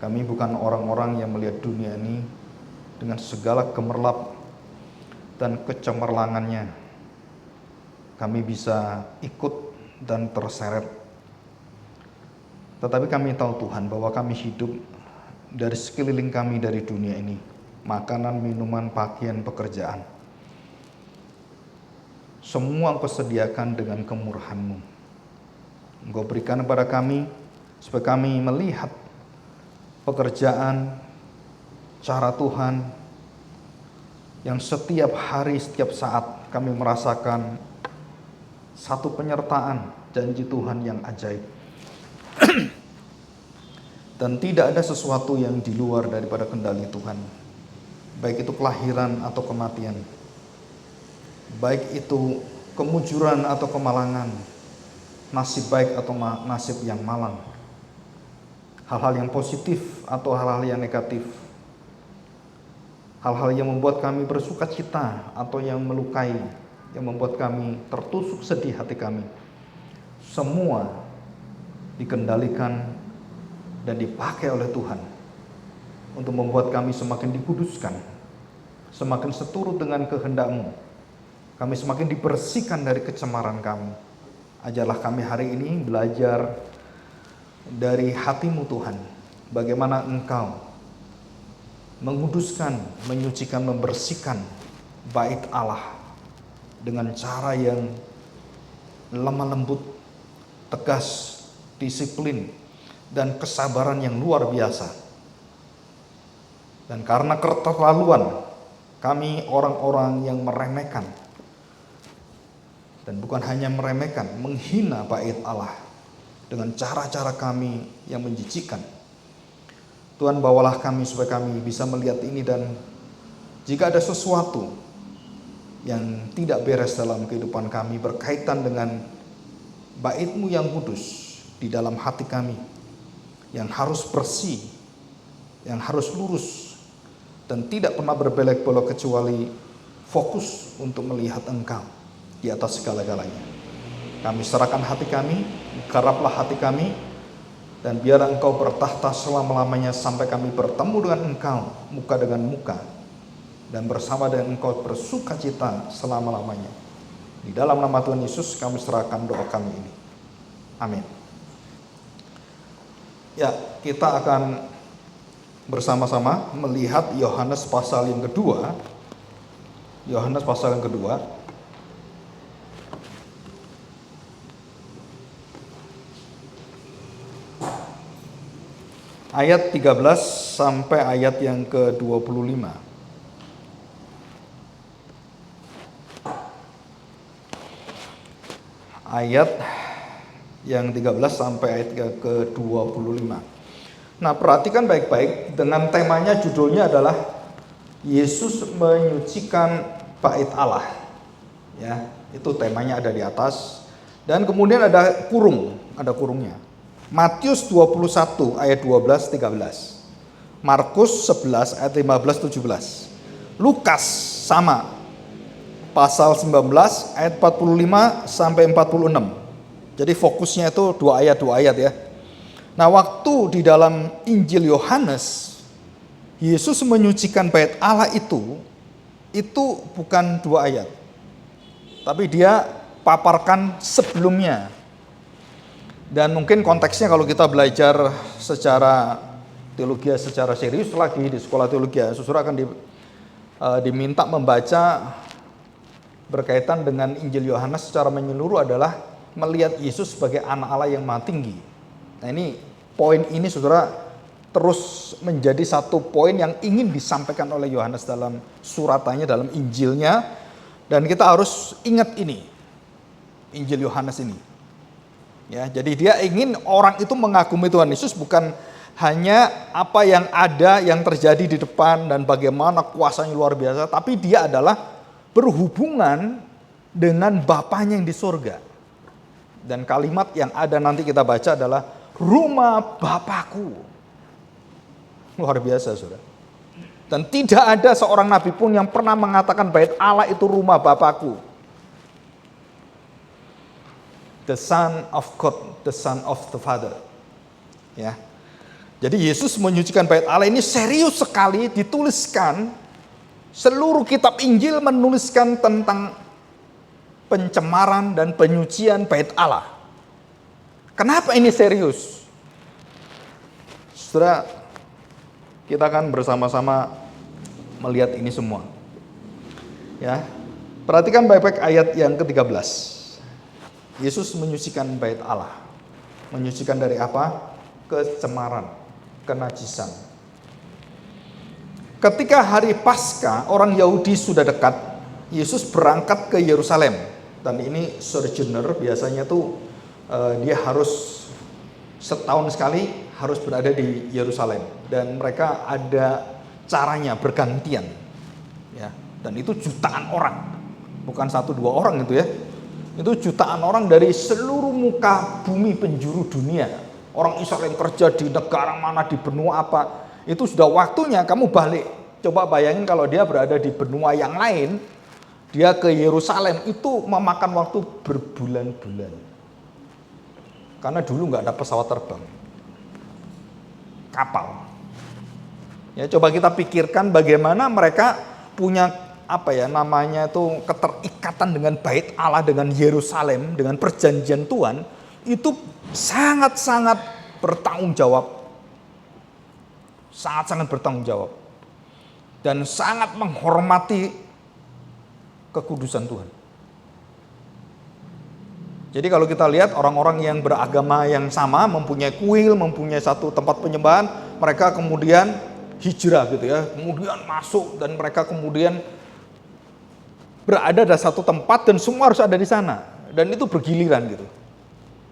Kami bukan orang-orang yang melihat dunia ini dengan segala gemerlap dan kecemerlangannya. Kami bisa ikut dan terseret. Tetapi kami tahu Tuhan bahwa kami hidup dari sekeliling kami dari dunia ini. Makanan, minuman, pakaian, pekerjaan. Semua Engkau sediakan dengan kemurahan-Mu. Engkau berikan kepada kami supaya kami melihat pekerjaan, cara Tuhan yang setiap hari, setiap saat kami merasakan satu penyertaan janji Tuhan yang ajaib. Dan tidak ada sesuatu yang di luar daripada kendali Tuhan. Baik itu kelahiran atau kematian. Baik itu kemujuran atau kemalangan. Nasib baik atau nasib yang malang. Hal-hal yang positif atau hal-hal yang negatif. Hal-hal yang membuat kami bersuka cita atau yang melukai, yang membuat kami tertusuk sedih hati kami. Semua dikendalikan dan dipakai oleh Tuhan untuk membuat kami semakin dikuduskan, semakin seturut dengan kehendak-Mu. Kami semakin dibersihkan dari kecemaran kami. Ajarlah kami hari ini belajar dari hati-Mu Tuhan, bagaimana Engkau menguduskan, menyucikan, membersihkan bait Allah dengan cara yang lemah lembut, tegas, disiplin, dan kesabaran yang luar biasa. Dan karena keterlaluan kami orang-orang yang meremehkan, dan bukan hanya meremehkan, menghina bait Allah dengan cara-cara kami yang menjijikkan. Tuhan, bawalah kami supaya kami bisa melihat ini, dan jika ada sesuatu yang tidak beres dalam kehidupan kami berkaitan dengan bait-Mu yang kudus di dalam hati kami, yang harus bersih, yang harus lurus, dan tidak pernah berbelok-belok kecuali fokus untuk melihat Engkau di atas segala-galanya. Kami serahkan hati kami, garaplah hati kami, dan biar Engkau bertahta selama-lamanya sampai kami bertemu dengan Engkau muka dengan muka, dan bersama dengan Engkau bersuka cita selama-lamanya. Di dalam nama Tuhan Yesus kami serahkan doa kami ini. Amin. Ya, kita akan bersama-sama melihat Yohanes pasal yang kedua. Yohanes pasal yang kedua. Ayat 13 sampai ayat yang ke-25. Ayat yang 13 sampai ayat ke-25. Nah, perhatikan baik-baik, dengan temanya, judulnya adalah Yesus menyucikan bait Allah. Ya, itu temanya ada di atas. Dan kemudian ada kurungnya. Matius 21 ayat 12-13. Markus 11 ayat 15-17. Lukas sama, pasal 19 ayat 45 sampai 46. Jadi fokusnya itu dua ayat ya. Nah, waktu di dalam Injil Yohanes Yesus menyucikan bait Allah itu bukan dua ayat, tapi dia paparkan sebelumnya. Dan mungkin konteksnya kalau kita belajar secara teologi secara serius lagi di sekolah teologi, saudara akan diminta membaca berkaitan dengan Injil Yohanes secara menyeluruh adalah melihat Yesus sebagai anak Allah yang maha tinggi. Nah, ini poin ini saudara terus menjadi satu poin yang ingin disampaikan oleh Yohanes dalam suratannya, dalam Injilnya. Dan kita harus ingat ini, Injil Yohanes ini. Ya, jadi dia ingin orang itu mengagumi Tuhan Yesus bukan hanya apa yang ada, yang terjadi di depan dan bagaimana kuasanya luar biasa, tapi dia adalah berhubungan dengan Bapanya yang di surga. Dan kalimat yang ada nanti kita baca adalah rumah Bapakku. Luar biasa, saudara. Dan tidak ada seorang nabi pun yang pernah mengatakan bait Allah itu rumah Bapakku. The Son of God, the Son of the Father. Ya. Jadi Yesus menyucikan bait Allah ini serius sekali dituliskan. Seluruh kitab Injil menuliskan tentang pencemaran dan penyucian bait Allah. Kenapa ini serius? Saudara, kita akan bersama-sama melihat ini semua. Ya. Perhatikan baik-baik ayat yang ke-13. Yesus menyucikan bait Allah. Menyucikan dari apa? Kecemaran, kenajisan. Ketika hari Paskah, orang Yahudi sudah dekat, Yesus berangkat ke Yerusalem. Dan ini sojourner, biasanya tuh dia harus setahun sekali harus berada di Yerusalem. Dan mereka ada caranya bergantian. Ya, dan itu jutaan orang. Bukan 1-2 orang itu ya. Itu jutaan orang dari seluruh muka bumi penjuru dunia. Orang Israel yang kerja di negara mana, di benua apa, itu sudah waktunya kamu balik. Coba bayangin kalau dia berada di benua yang lain, dia ke Yerusalem, itu memakan waktu berbulan-bulan. Karena dulu nggak ada pesawat terbang, kapal. Ya, coba kita pikirkan bagaimana mereka punya namanya itu keterikatan dengan bait Allah, dengan Yerusalem, dengan perjanjian Tuhan, itu sangat-sangat bertanggung jawab. Sangat-sangat bertanggung jawab. Dan sangat menghormati kekudusan Tuhan. Jadi kalau kita lihat orang-orang yang beragama yang sama, mempunyai kuil, mempunyai satu tempat penyembahan, mereka kemudian hijrah gitu ya, kemudian masuk dan mereka kemudian berada di satu tempat dan semua harus ada di sana. Dan itu bergiliran gitu.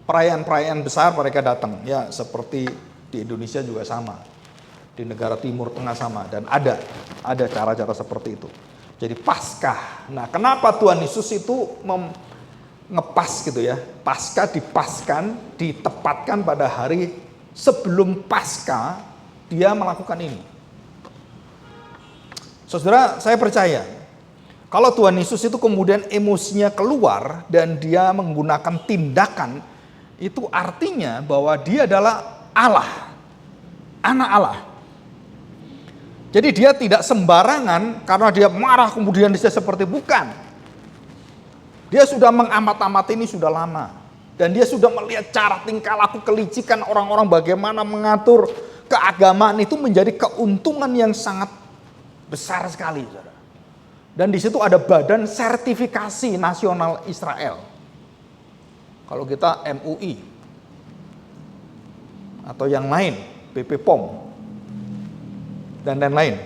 Perayaan-perayaan besar mereka datang, ya seperti di Indonesia juga sama, di negara Timur Tengah sama, dan ada cara-cara seperti itu. Jadi Paskah. Nah, kenapa Tuhan Yesus itu ngepas gitu ya? Paskah dipaskan, ditepatkan pada hari sebelum Paskah dia melakukan ini. Saudara, saya percaya kalau Tuhan Yesus itu kemudian emosinya keluar dan dia menggunakan tindakan, itu artinya bahwa dia adalah Allah, anak Allah. Jadi dia tidak sembarangan karena dia marah kemudian dia seperti bukan. Dia sudah mengamat-amati ini sudah lama. Dan dia sudah melihat cara tingkah laku kelicikan orang-orang bagaimana mengatur keagamaan itu menjadi keuntungan yang sangat besar sekali. Dan di situ ada Badan Sertifikasi Nasional Israel. Kalau kita MUI atau yang lain, BP POM dan lain-lain.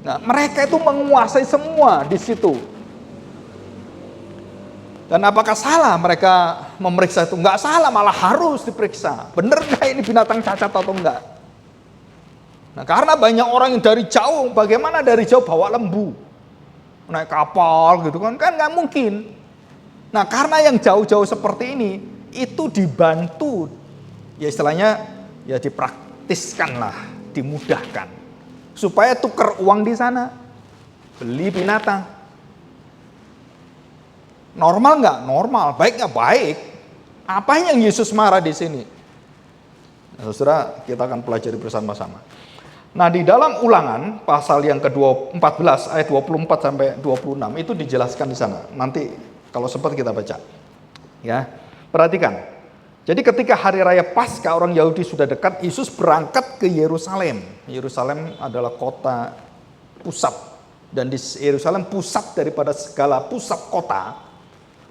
Nah, mereka itu menguasai semua di situ. Dan apakah salah mereka memeriksa itu? Enggak salah, malah harus diperiksa. Benar nggak ini binatang cacat atau enggak? Nah, karena banyak orang yang dari jauh, bagaimana dari jauh bawa lembu? Naik kapal gitu kan nggak mungkin. Nah, karena yang jauh-jauh seperti ini, itu dibantu, ya istilahnya, ya dipraktiskan lah, dimudahkan. Supaya tuker uang di sana, beli binatang. Normal nggak? Normal. Baik nggak? Baik. Apa yang Yesus marah di sini? Nah, saudara, kita akan pelajari bersama-sama. Nah, di dalam Ulangan pasal yang ke-14 ayat 24 sampai 26 itu dijelaskan di sana. Nanti kalau sempat kita baca. Ya. Perhatikan. Jadi ketika hari raya Paskah orang Yahudi sudah dekat, Yesus berangkat ke Yerusalem. Yerusalem adalah kota pusat. Dan di Yerusalem pusat daripada segala pusat kota.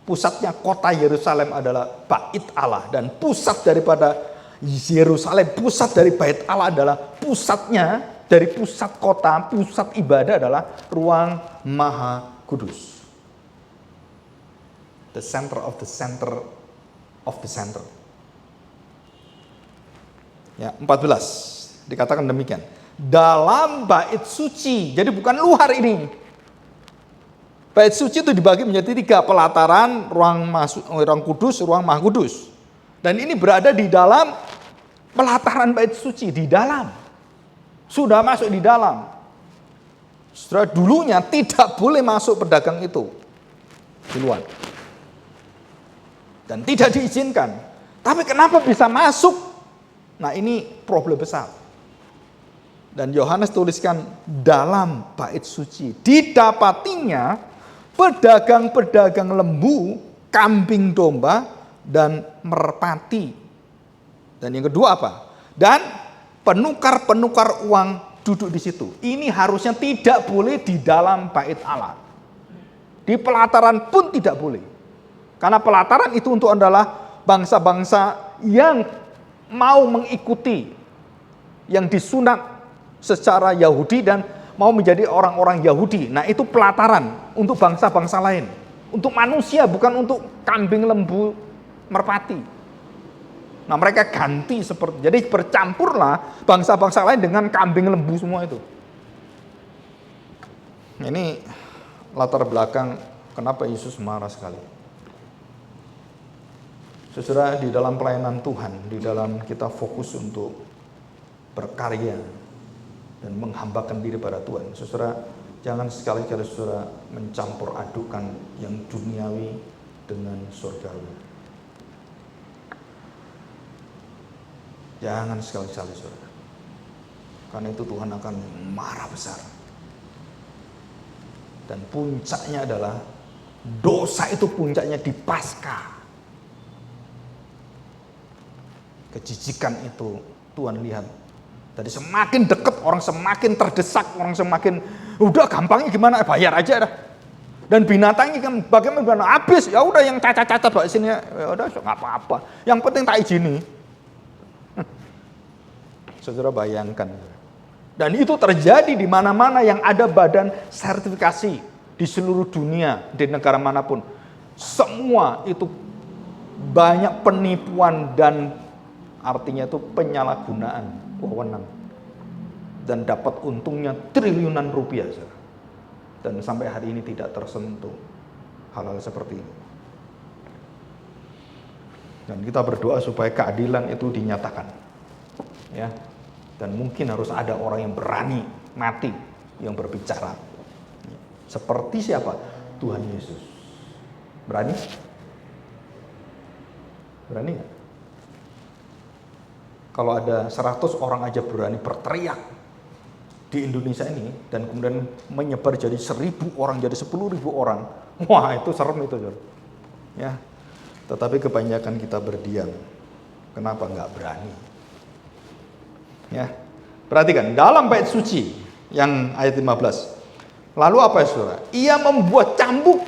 Pusatnya kota Yerusalem adalah Bait Allah. Dan pusat daripada Yerusalem, pusat dari Bait Allah adalah pusatnya dari pusat kota, pusat ibadah adalah ruang Maha Kudus. The center of the center of the center. Ya, 14 dikatakan demikian. Dalam bait suci, jadi bukan luar ini. Bait suci itu dibagi menjadi 3, pelataran, ruang kudus, ruang Maha Kudus. Dan ini berada di dalam pelataran bait suci, di dalam. Sudah masuk di dalam. Setelah dulunya tidak boleh masuk pedagang itu di luar. Dan tidak diizinkan. Tapi kenapa bisa masuk? Nah, ini problem besar. Dan Yohanes tuliskan dalam bait suci didapatinya pedagang-pedagang lembu, kambing domba, dan merpati. Dan yang kedua apa? Dan penukar-penukar uang duduk di situ. Ini harusnya tidak boleh di dalam bait Allah. Di pelataran pun tidak boleh. Karena pelataran itu untuk adalah bangsa-bangsa yang mau mengikuti, yang disunat secara Yahudi dan mau menjadi orang-orang Yahudi. Nah itu pelataran untuk bangsa-bangsa lain. Untuk manusia, bukan untuk kambing, lembu, merpati. Nah mereka ganti seperti, jadi bercampurlah bangsa-bangsa lain dengan kambing, lembu semua itu. Ini latar belakang kenapa Yesus marah sekali. Saudara, di dalam pelayanan Tuhan, di dalam kita fokus untuk berkarya dan menghambakan diri pada Tuhan, saudara, jangan sekali-kali saudara mencampur adukan yang duniawi dengan surgawi. Jangan sekali-kali saudara. Karena itu Tuhan akan marah besar. Dan puncaknya adalah dosa itu puncaknya di Paskah. Kejijikan itu Tuhan lihat. Jadi semakin dekat orang semakin terdesak, orang semakin udah gampangnya gimana bayar aja dah. Dan binatangnya kan bagaimana habis ya udah yang cacat-cacat bawa sini ya udah nggak apa-apa. Yang penting tak izini. Saudara bayangkan. Dan itu terjadi di mana-mana yang ada badan sertifikasi di seluruh dunia, di negara manapun. Semua itu banyak penipuan dan artinya itu penyalahgunaan wewenang. Dan dapat untungnya triliunan rupiah. Dan sampai hari ini tidak tersentuh hal-hal seperti ini. Dan kita berdoa supaya keadilan itu dinyatakan. Ya. Dan mungkin harus ada orang yang berani mati yang berbicara. Seperti siapa? Tuhan Yesus. Berani? Berani gak? Kalau ada 100 orang aja berani berteriak di Indonesia ini dan kemudian menyebar jadi 1.000 orang, jadi 10.000 orang. Wah, itu serem itu, ya. Tetapi kebanyakan kita berdiam. Kenapa nggak berani? Ya. Perhatikan dalam bait suci yang ayat 15. Lalu apa ya saudara? Ia membuat cambuk.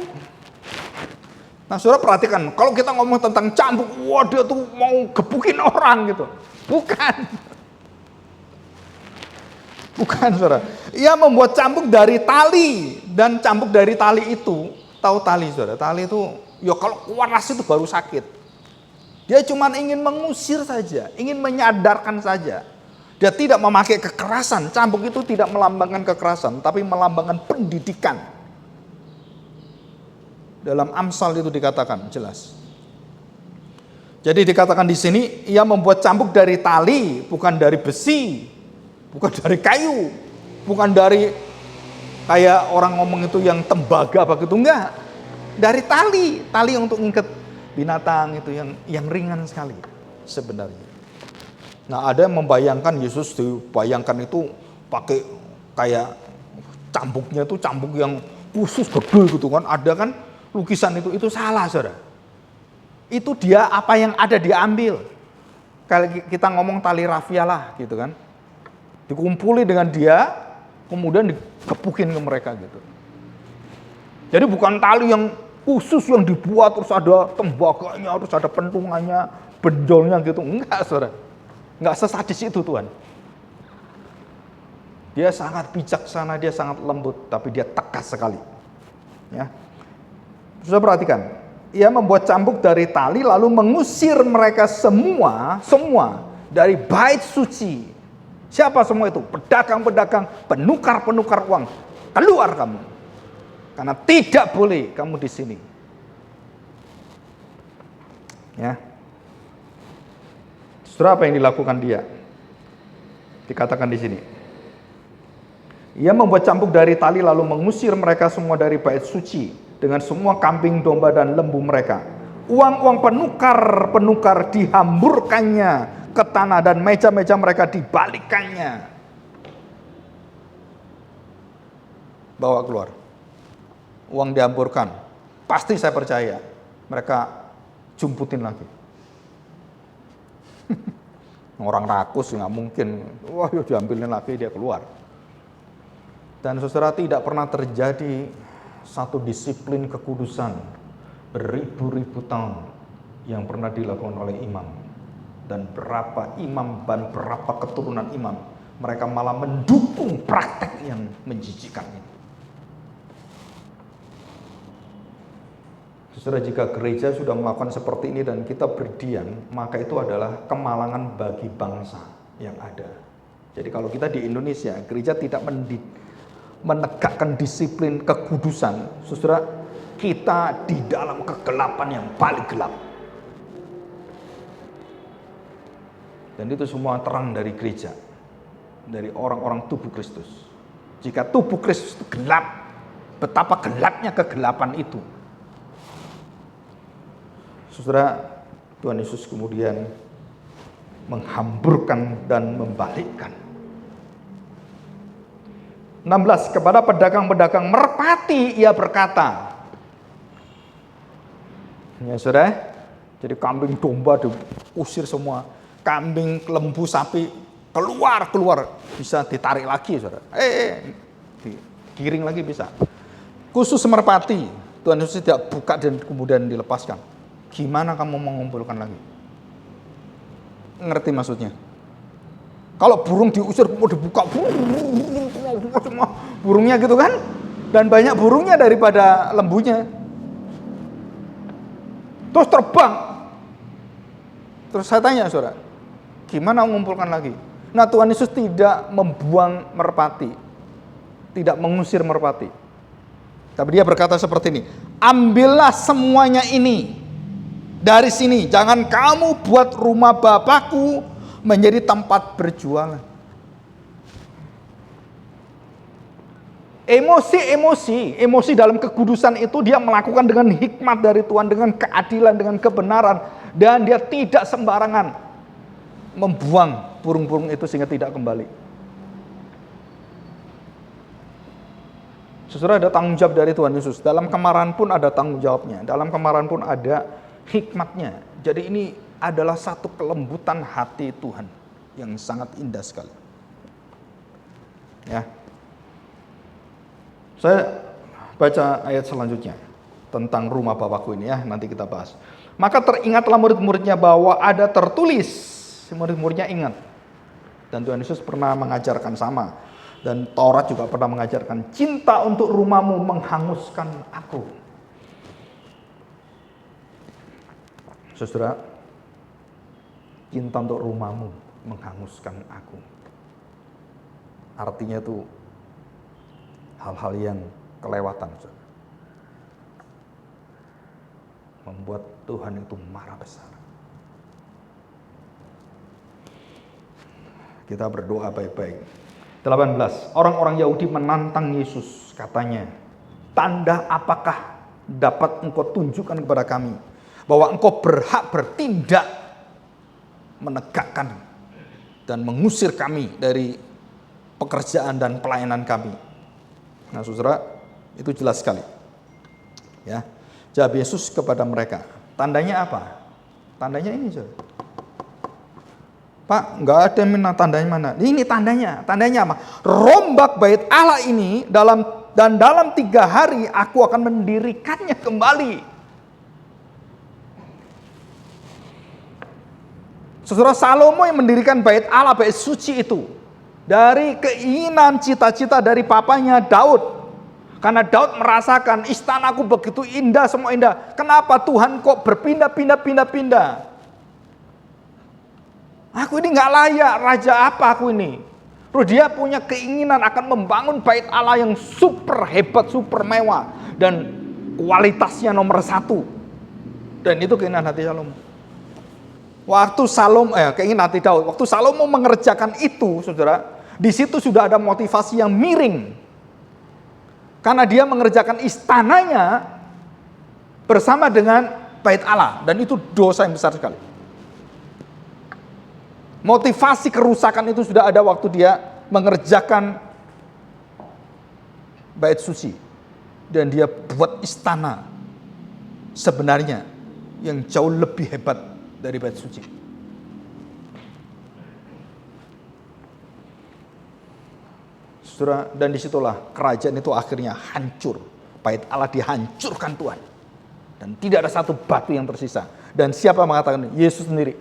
Nah saudara perhatikan, kalau kita ngomong tentang cambuk, wah dia tuh mau gebukin orang gitu. Bukan. Bukan saudara. Ia membuat cambuk dari tali. Dan cambuk dari tali itu, tahu tali saudara? Tali itu, ya kalau waras itu baru sakit. Dia cuma ingin mengusir saja, ingin menyadarkan saja. Dia tidak memakai kekerasan. Cambuk itu tidak melambangkan kekerasan, tapi melambangkan pendidikan. Dalam Amsal itu dikatakan jelas. Jadi dikatakan di sini, ia membuat cambuk dari tali, bukan dari besi, bukan dari kayu, bukan dari kayak orang ngomong itu yang tembaga begitu, enggak. Dari tali untuk ngikat binatang itu yang ringan sekali sebenarnya. Nah ada yang membayangkan Yesus dibayangkan itu pakai kayak cambuknya itu cambuk yang khusus gede gitu kan. Ada kan lukisan itu salah saudara. Itu dia apa yang ada diambil. Kalau kita ngomong tali rafia lah gitu kan. Dikumpuli dengan dia kemudian dikepukin ke mereka gitu. Jadi bukan tali yang khusus yang dibuat terus ada tembaganya, terus ada pentungannya, benjolnya gitu. Enggak saudara. Enggak sesadis itu Tuhan. Dia sangat bijaksana, dia sangat lembut, tapi dia tegas sekali. Ya. Sudah perhatikan, ia membuat cambuk dari tali lalu mengusir mereka semua dari bait suci. Siapa semua itu? Pedagang-pedagang, penukar-penukar uang. Keluar kamu. Karena tidak boleh kamu di sini. Ya. Saudara, apa yang dilakukan dia? Dikatakan di sini. Ia membuat cambuk dari tali lalu mengusir mereka semua dari bait suci dengan semua kambing, domba dan lembu mereka. Uang-uang penukar dihamburkannya ke tanah dan meja-meja mereka dibalikkannya. bawa keluar. Uang dihamburkan. Pasti saya percaya mereka jumputin lagi. Orang rakus nggak mungkin, wah yuk diambilin lagi, dia keluar. Dan saudara, tidak pernah terjadi satu disiplin kekudusan beribu-ribu tahun yang pernah dilakukan oleh imam. Dan berapa imam dan berapa keturunan imam, mereka malah mendukung praktek yang menjijikkan ini. Saudara, jika gereja sudah melakukan seperti ini dan kita berdiam, maka itu adalah kemalangan bagi bangsa yang ada. Jadi kalau kita di Indonesia, gereja tidak menegakkan disiplin kekudusan, saudara, kita di dalam kegelapan yang paling gelap. Dan itu semua terang dari gereja, dari orang-orang tubuh Kristus. Jika tubuh Kristus itu gelap, betapa gelapnya kegelapan itu. Saudara, Tuhan Yesus kemudian menghamburkan dan membalikkan. 16, kepada pedagang-pedagang merpati ia berkata. Ya saudara, jadi kambing domba diusir semua. Kambing, lembu, sapi keluar, bisa ditarik lagi saudara. Digiring lagi bisa. Khusus merpati, Tuhan Yesus tidak buka dan kemudian dilepaskan. Gimana kamu mengumpulkan lagi? Ngerti maksudnya? Kalau burung diusir mau dibuka, burungnya gitu kan? Dan banyak burungnya daripada lembunya. Terus terbang. Terus saya tanya saudara, gimana mengumpulkan lagi? Nah, Tuhan Yesus tidak membuang merpati, tidak mengusir merpati. Tapi dia berkata seperti ini, ambillah semuanya ini dari sini, jangan kamu buat rumah Bapakku menjadi tempat berjualan. Emosi dalam kekudusan itu dia melakukan dengan hikmat dari Tuhan, dengan keadilan, dengan kebenaran, dan dia tidak sembarangan membuang burung-burung itu sehingga tidak kembali. Saudara, ada tanggung jawab dari Tuhan Yesus. Dalam kemarahan pun ada tanggung jawabnya. Dalam kemarahan pun ada hikmatnya. Jadi ini adalah satu kelembutan hati Tuhan yang sangat indah sekali. Ya. Saya baca ayat selanjutnya tentang rumah Bapakku ini ya, nanti kita bahas. Maka teringatlah murid-muridnya bahwa ada tertulis, murid-muridnya ingat. Dan Tuhan Yesus pernah mengajarkan sama. Dan Taurat juga pernah mengajarkan, cinta untuk rumahmu menghanguskan aku. Saudara, cinta untuk rumahmu menghanguskan aku. Artinya itu hal-hal yang kelewatan, saudara. Membuat Tuhan itu marah besar. Kita berdoa baik-baik. 18. Orang-orang Yahudi menantang Yesus, katanya, tanda apakah dapat engkau tunjukkan kepada kami bahwa engkau berhak bertindak menegakkan dan mengusir kami dari pekerjaan dan pelayanan kami. Nah, saudara, itu jelas sekali. Ya, jawab Yesus kepada mereka. Tandanya apa? Tandanya ini, saudara. Pak, nggak ada yang tandanya mana? Ini tandanya. Tandanya apa? Rombak bait Allah ini dalam 3 hari aku akan mendirikannya kembali. Saudara, Salomo yang mendirikan bait Allah, bait suci itu dari keinginan cita-cita dari papanya Daud. Karena Daud merasakan istanaku begitu indah, semua indah. Kenapa Tuhan kok berpindah-pindah? Aku ini nggak layak, raja apa aku ini? Terus dia punya keinginan akan membangun bait Allah yang super hebat, super mewah, dan kualitasnya nomor 1. Dan itu keinginan hati Salomo. Keinginan hati Daud. Waktu Salomo mengerjakan itu, saudara, di situ sudah ada motivasi yang miring. Karena dia mengerjakan istananya bersama dengan bait Allah, dan itu dosa yang besar sekali. Motivasi kerusakan itu sudah ada waktu dia mengerjakan bait suci. Dan dia buat istana sebenarnya yang jauh lebih hebat dari bait suci. Saudara, dan disitulah kerajaan itu akhirnya hancur. Bait Allah dihancurkan Tuhan. Dan tidak ada satu batu yang tersisa. Dan siapa mengatakan? Yesus sendiri.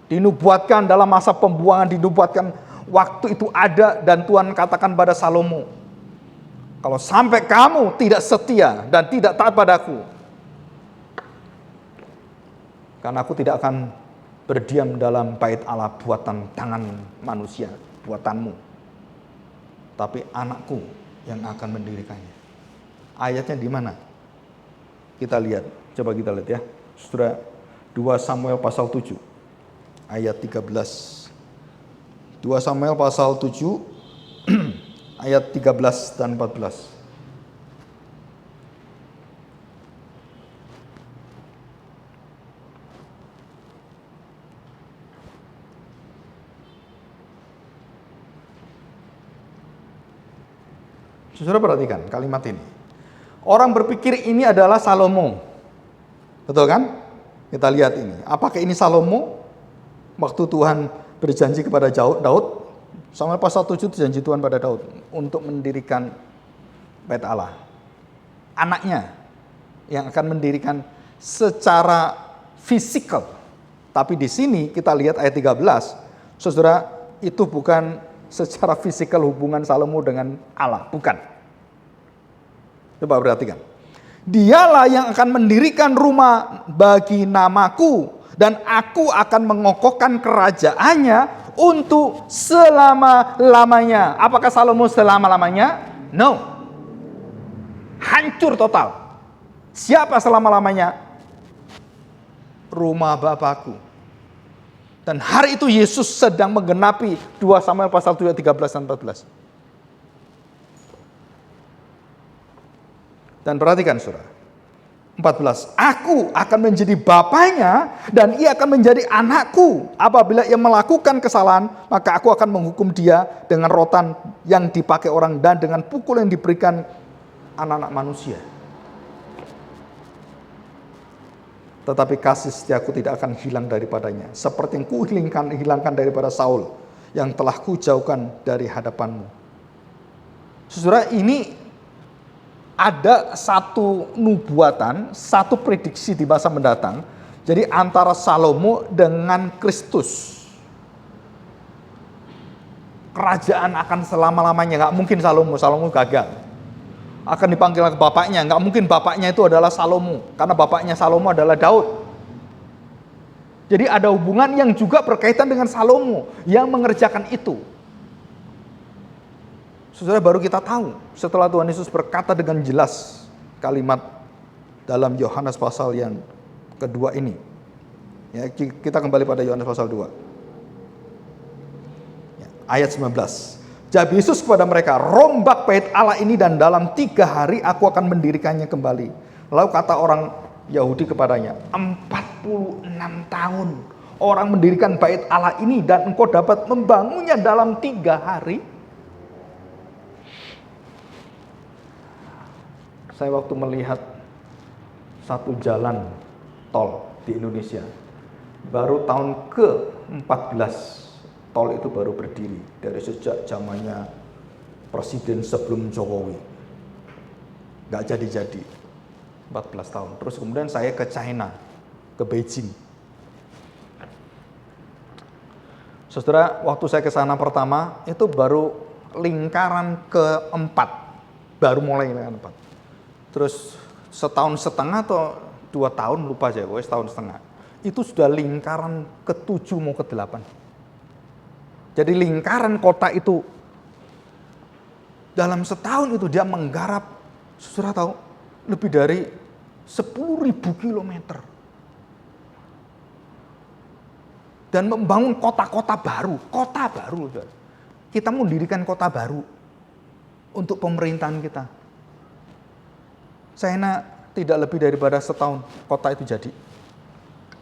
Dinubuatkan dalam masa pembuangan, dinubuatkan waktu itu ada, dan Tuhan katakan pada Salomo, kalau sampai kamu tidak setia dan tidak taat padaku, karena aku tidak akan berdiam dalam bait Allah buatan tangan manusia, buatanmu, tapi anakku yang akan mendirikannya. Ayatnya di mana? Kita lihat, coba kita lihat ya. Saudara, 2 Samuel pasal 7 ayat 13. 2 Samuel pasal 7 ayat 13 dan 14. Saudara perhatikan kalimat ini. Orang berpikir ini adalah Salomo. Betul kan? Kita lihat ini. Apakah ini Salomo? Waktu Tuhan berjanji kepada Daud, Samuel pasal 7 itu janji Tuhan pada Daud untuk mendirikan bait Allah. Anaknya yang akan mendirikan secara fisikal. Tapi di sini kita lihat ayat 13, saudara, itu bukan secara fisikal hubungan Salomo dengan Allah, bukan. Coba perhatikan. Dialah yang akan mendirikan rumah bagi namaku, dan aku akan mengokohkan kerajaannya untuk selama-lamanya. Apakah Salomo selama-lamanya? No. Hancur total. Siapa selama-lamanya? Rumah Bapakku. Dan hari itu Yesus sedang menggenapi 2 Samuel pasal 7 13 dan 14. Dan perhatikan saudara. 14. Aku akan menjadi bapaknya dan ia akan menjadi anakku. Apabila ia melakukan kesalahan, maka aku akan menghukum dia dengan rotan yang dipakai orang dan dengan pukul yang diberikan anak-anak manusia. Tetapi kasih setiaku tidak akan hilang daripadanya, seperti yang hilangkan daripada Saul yang telah kujauhkan dari hadapanmu. Saudara, ini ada satu nubuatan, satu prediksi di masa mendatang. Jadi antara Salomo dengan Kristus. Kerajaan akan selama-lamanya, gak mungkin Salomo gagal. Akan dipanggil ke bapaknya, gak mungkin bapaknya itu adalah Salomo. Karena bapaknya Salomo adalah Daud. Jadi ada hubungan yang juga berkaitan dengan Salomo yang mengerjakan itu. Saudara, baru kita tahu setelah Tuhan Yesus berkata dengan jelas kalimat dalam Yohanes pasal yang kedua ini. Ya, kita kembali pada Yohanes pasal 2. Ya, ayat 19. Jawab Yesus kepada mereka, rombak bait Allah ini dan dalam 3 hari aku akan mendirikannya kembali. Lalu kata orang Yahudi kepadanya, 46 tahun orang mendirikan bait Allah ini dan engkau dapat membangunnya dalam 3 hari. Saya waktu melihat satu jalan tol di Indonesia, baru tahun ke-14 tol itu baru berdiri dari sejak zamannya presiden sebelum Jokowi. Gak jadi-jadi, 14 tahun. Terus kemudian saya ke China, ke Beijing. Saudara, waktu saya ke sana pertama, itu baru lingkaran ke-4, baru mulai lingkaran 4. Terus setahun setengah atau 2 tahun, lupa saya, setahun setengah. Itu sudah lingkaran ke-7 mau ke-8. Jadi lingkaran kota itu, dalam setahun itu dia menggarap, saudara tahu, lebih dari 10.000 kilometer. Dan membangun kota-kota baru, saudara. Kita mau mendirikan kota baru untuk pemerintahan kita. Saya tidak lebih daripada setahun kota itu jadi.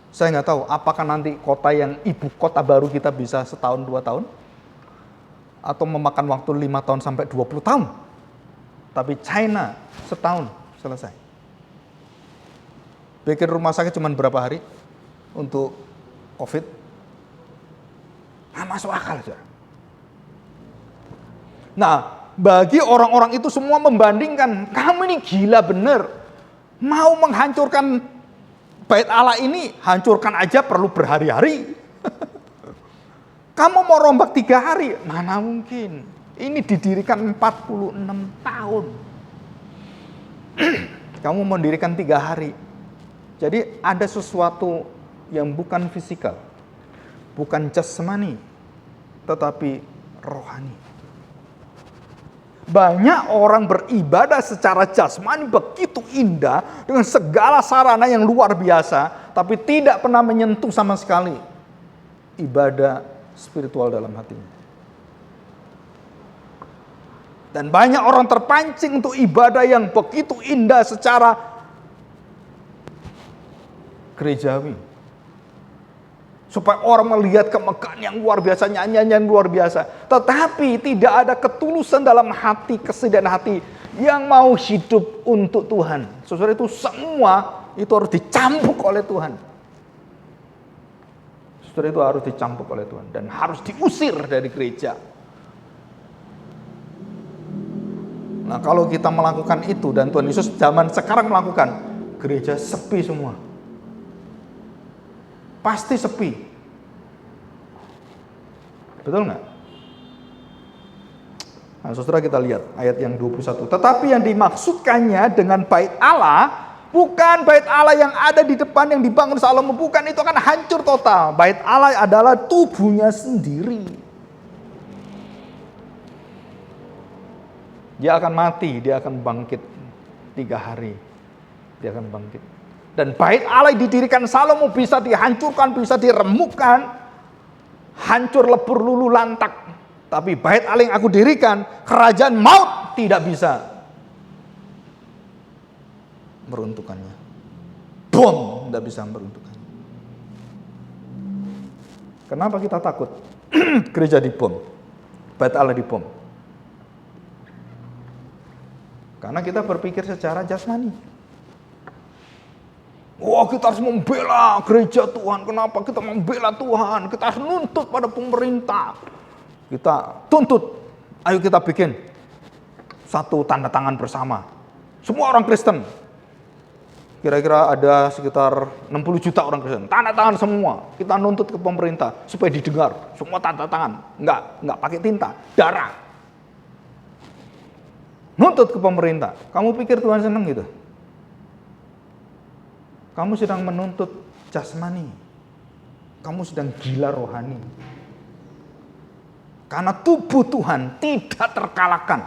Saya nggak tahu apakah nanti kota yang ibu kota baru kita bisa setahun 2 tahun. atau memakan waktu 5 tahun sampai 20 tahun. Tapi China setahun selesai. Bikin rumah sakit cuma berapa hari untuk COVID? Masuk akal, saudara. Nah, bagi orang-orang itu semua membandingkan, kamu ini gila bener. Mau menghancurkan bait Allah ini, hancurkan aja perlu berhari-hari. Kamu mau rombak 3 hari, mana mungkin. Ini didirikan 46 tahun. Kamu mau dirikan 3 hari. Jadi ada sesuatu yang bukan fisikal, bukan jasmani, tetapi rohani. Banyak orang beribadah secara jasmani begitu indah, dengan segala sarana yang luar biasa, tapi tidak pernah menyentuh sama sekali ibadah spiritual dalam hatinya. Dan banyak orang terpancing untuk ibadah yang begitu indah secara gerejawi, supaya orang melihat kemegahan yang luar biasa, nyanyian yang luar biasa, tetapi tidak ada ketulusan dalam hati, kesediaan hati yang mau hidup untuk Tuhan. Saudara, itu semua itu harus dicampuk oleh Tuhan. Saudara, itu harus dicampuk oleh Tuhan dan harus diusir dari gereja. Nah, kalau kita melakukan itu dan Tuhan Yesus zaman sekarang melakukan, gereja sepi semua. Pasti sepi. Betul nggak? Nah, saudara, kita lihat ayat yang 21. Tetapi yang dimaksudkannya dengan bait Allah, bukan bait Allah yang ada di depan yang dibangun Salomo, bukan, itu akan hancur total. Bait Allah adalah tubuhnya sendiri. Dia akan mati, dia akan bangkit 3 hari. Dia akan bangkit. Dan bait Allah didirikan Salomo bisa dihancurkan, bisa diremukkan, hancur lebur lulu lantak. Tapi bait Allah yang aku dirikan, kerajaan maut tidak bisa meruntuhkannya. Bom, tidak bisa meruntuhkannya. Kenapa kita takut gereja dibom, bait Allah dibom? Karena kita berpikir secara jasmani. Wah, kita harus membela gereja Tuhan. Kenapa kita membela Tuhan? Kita harus nuntut pada pemerintah. Kita tuntut, ayo kita bikin satu tanda tangan bersama. Semua orang Kristen. Kira-kira ada sekitar 60 juta orang Kristen. Tanda tangan semua. Kita nuntut ke pemerintah supaya didengar. Semua tanda tangan. Enggak pakai tinta, darah. Nuntut ke pemerintah. Kamu pikir Tuhan senang gitu? Kamu sedang menuntut jasmani. Kamu sedang gila rohani. Karena tubuh Tuhan tidak terkalahkan.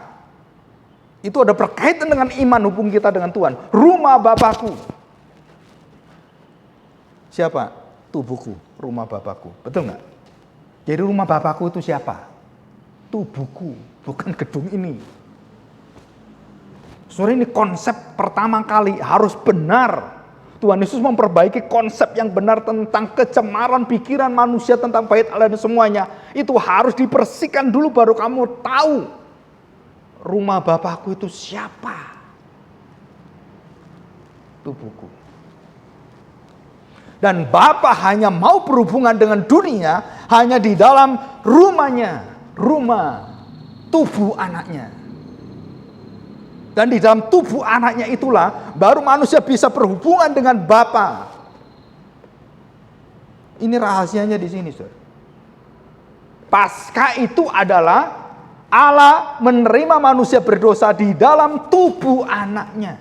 Itu ada berkaitan dengan iman hubung kita dengan Tuhan. Rumah Bapakku. Siapa? Tubuhku, rumah Bapakku. Betul nggak? Jadi rumah Bapakku itu siapa? Tubuhku, bukan gedung ini. Saudara, ini konsep pertama kali harus benar. Tuhan Yesus memperbaiki konsep yang benar tentang kecemaran pikiran manusia tentang bait Allah dan semuanya. Itu harus dibersihkan dulu baru kamu tahu rumah Bapakku itu siapa. Tubuhku. Dan Bapa hanya mau berhubungan dengan dunia hanya di dalam rumahnya, rumah tubuh anaknya. Dan di dalam tubuh anaknya itulah baru manusia bisa berhubungan dengan Bapa. Ini rahasianya di sini, Saudara. Paskah itu adalah Allah menerima manusia berdosa di dalam tubuh anaknya.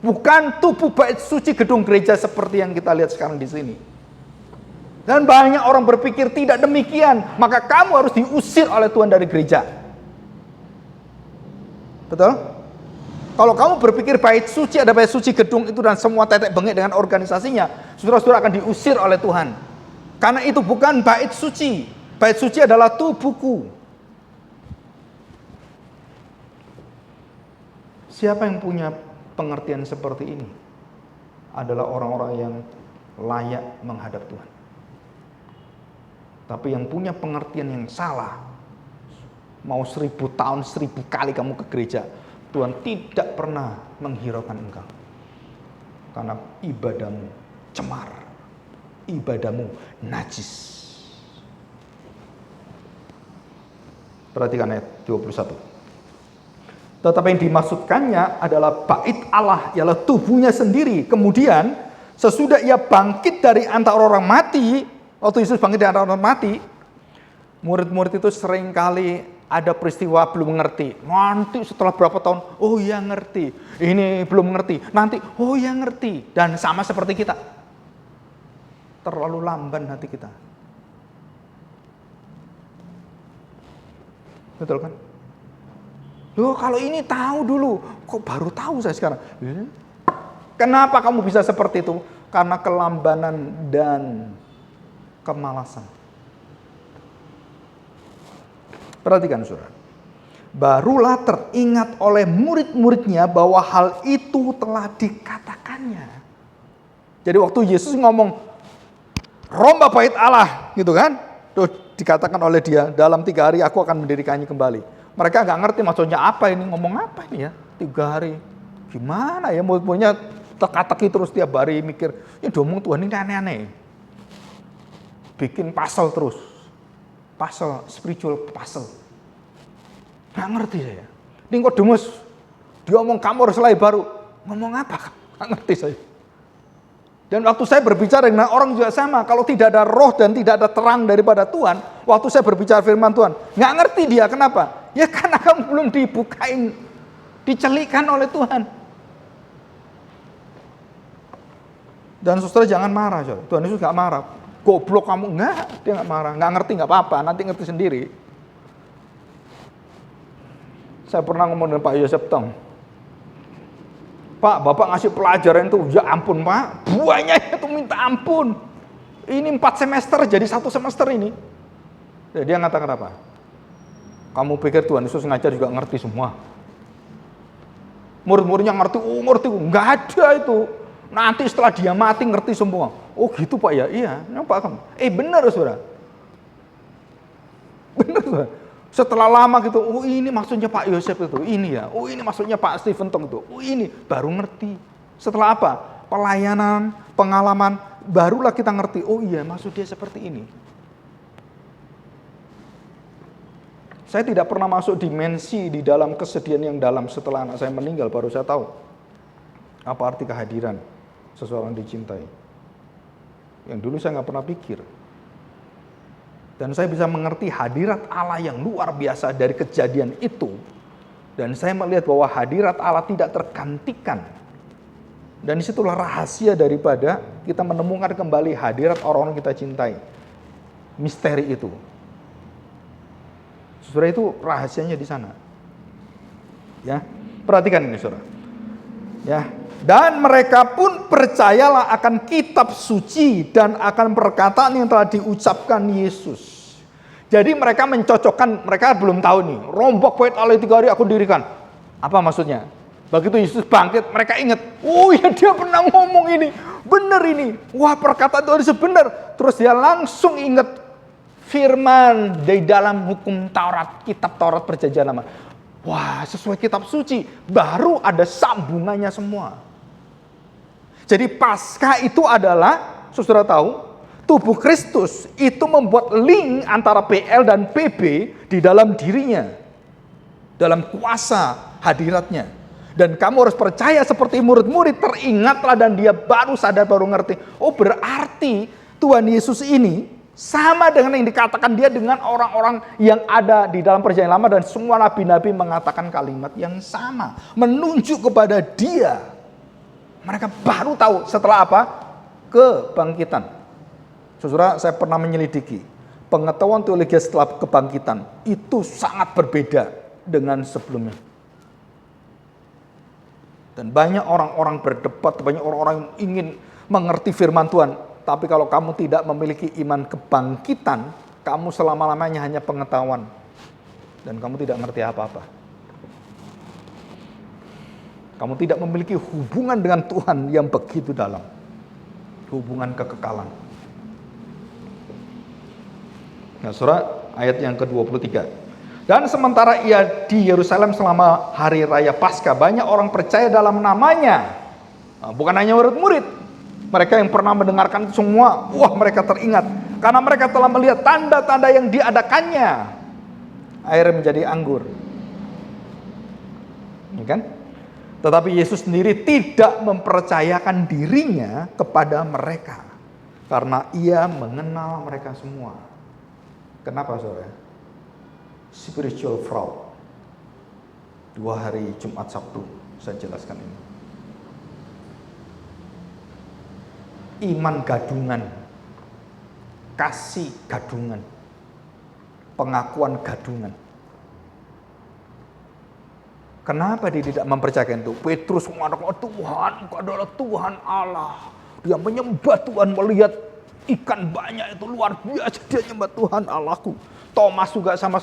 Bukan tubuh bait suci gedung gereja seperti yang kita lihat sekarang di sini. Dan banyak orang berpikir tidak demikian, maka kamu harus diusir oleh Tuhan dari gereja. Betul? Kalau kamu berpikir bait suci, ada bait suci gedung itu dan semua tetek bengek dengan organisasinya, saudara-saudara akan diusir oleh Tuhan. Karena itu bukan bait suci. Bait suci adalah tubuhku. Siapa yang punya pengertian seperti ini? Adalah orang-orang yang layak menghadap Tuhan. Tapi yang punya pengertian yang salah, Mau 1000 tahun, 1000 kali kamu ke gereja, Tuhan tidak pernah menghiraukan engkau. Karena ibadahmu cemar, ibadahmu najis. Perhatikan ayat 21. Tetapi yang dimaksudkannya adalah bait Allah, ialah tubuhnya sendiri. Kemudian sesudah ia bangkit dari antara orang mati, waktu Yesus bangkit dari antara orang mati, murid-murid itu seringkali ada peristiwa belum mengerti. Nanti setelah berapa tahun, oh ya ngerti. Ini belum mengerti. Nanti, oh ya ngerti. Dan sama seperti kita. Terlalu lamban hati kita. Betul kan? Loh kalau ini tahu dulu, kok baru tahu saya sekarang? Kenapa kamu bisa seperti itu? Karena kelambanan dan kemalasan. Perhatikan saudara. Barulah teringat oleh murid-muridnya bahwa hal itu telah dikatakannya. Jadi waktu Yesus ngomong, romba bait Allah, gitu kan? Tuh dikatakan oleh dia, dalam 3 hari aku akan mendirikannya kembali. Mereka nggak ngerti maksudnya apa ini, ngomong apa ini ya, 3 hari. Gimana ya, murid-muridnya teka-teki terus tiap hari mikir, ya domong Tuhan ini aneh-aneh. Bikin pasal terus. Pasal, spiritual pasal. Nggak ngerti saya. Nikodemus, dia ngomong kamu harus lahir baru. Ngomong apa? Nggak ngerti saya. Dan waktu saya berbicara dengan orang juga sama. Kalau tidak ada roh dan tidak ada terang daripada Tuhan, waktu saya berbicara firman Tuhan, nggak ngerti dia. Kenapa? Ya karena kamu belum dibukain, dicelikan oleh Tuhan. Dan saudara jangan marah. Saudara. Tuhan Yesus nggak marah. Goblok kamu. Enggak, dia nggak marah. Nggak ngerti nggak apa-apa, nanti ngerti sendiri. Saya pernah ngomong dengan Pak Yosef Tong. Pak, Bapak ngasih pelajaran itu, ya ampun Pak, banyak itu minta ampun. Ini 4 semester jadi 1 semester ini. Dan dia ngatakan apa? Kamu pikir Tuhan Yesus ngajar juga ngerti semua? Murid-muridnya ngerti, ngerti, nggak ada itu. Nanti setelah dia mati ngerti semua. Oh gitu Pak ya, iya. Pak kamu. Benar saudara. Benar saudara. Setelah lama gitu, oh ini maksudnya Pak Yosef itu, ini ya. Oh ini maksudnya Pak Stephen Tong itu, oh ini. Baru ngerti. Setelah apa? Pelayanan, pengalaman, barulah kita ngerti, oh iya maksud dia seperti ini. Saya tidak pernah masuk dimensi di dalam kesedihan yang dalam setelah anak saya meninggal, baru saya tahu. Apa arti kehadiran seseorang dicintai. Yang dulu saya nggak pernah pikir. Dan saya bisa mengerti hadirat Allah yang luar biasa dari kejadian itu. Dan saya melihat bahwa hadirat Allah tidak tergantikan. Dan disitulah rahasia daripada kita menemukan kembali hadirat orang-orang kita cintai. Misteri itu. Saudara, itu rahasianya di sana. Ya, perhatikan ini saudara. Ya, dan mereka pun percayalah akan kitab suci dan akan perkataan yang telah diucapkan Yesus. Jadi mereka mencocokkan, mereka belum tahu nih, rombak bait Allah 3 hari aku dirikan. Apa maksudnya? Begitu Yesus bangkit, mereka ingat, oh ya dia pernah ngomong ini, benar ini. Wah perkataan Tuhan benar. Terus dia langsung ingat firman di dalam hukum Taurat, kitab Taurat perjanjian lama. Wah sesuai kitab suci, baru ada sambungannya semua. Jadi Paskah itu adalah, saudara tahu, tubuh Kristus itu membuat link antara PL dan PB di dalam dirinya. Dalam kuasa hadiratnya. Dan kamu harus percaya seperti murid-murid, teringatlah dan dia baru sadar, baru ngerti. Oh berarti Tuhan Yesus ini sama dengan yang dikatakan dia dengan orang-orang yang ada di dalam perjanjian lama. Dan semua nabi-nabi mengatakan kalimat yang sama. Menunjuk kepada dia. Mereka baru tahu setelah apa? Kebangkitan. Saudara, saya pernah menyelidiki. Pengetahuan teologi setelah kebangkitan itu sangat berbeda dengan sebelumnya. Dan banyak orang-orang berdebat, banyak orang-orang yang ingin mengerti firman Tuhan. Tapi kalau kamu tidak memiliki iman kebangkitan, kamu selama-lamanya hanya pengetahuan. Dan kamu tidak ngerti apa-apa. Kamu tidak memiliki hubungan dengan Tuhan yang begitu dalam. Hubungan kekekalan. Nah, surah ayat yang ke-23. Dan sementara ia di Yerusalem selama hari raya Paskah, banyak orang percaya dalam namanya. Bukan hanya murid-murid, mereka yang pernah mendengarkan semua, mereka teringat. Karena mereka telah melihat tanda-tanda yang diadakannya. Air menjadi anggur. Ya kan? Tetapi Yesus sendiri tidak mempercayakan dirinya kepada mereka. Karena ia mengenal mereka semua. Kenapa saudara? Spiritual fraud. 2 hari Jumat Sabtu saya jelaskan ini. Iman gadungan, kasih gadungan, pengakuan gadungan. Kenapa dia tidak mempercayakan itu? Petrus mengatakan, Tuhan, Engkau adalah Tuhan Allah. Dia menyembah Tuhan, melihat ikan banyak itu luar biasa, dia menyembah Tuhan Allahku. Thomas juga sama.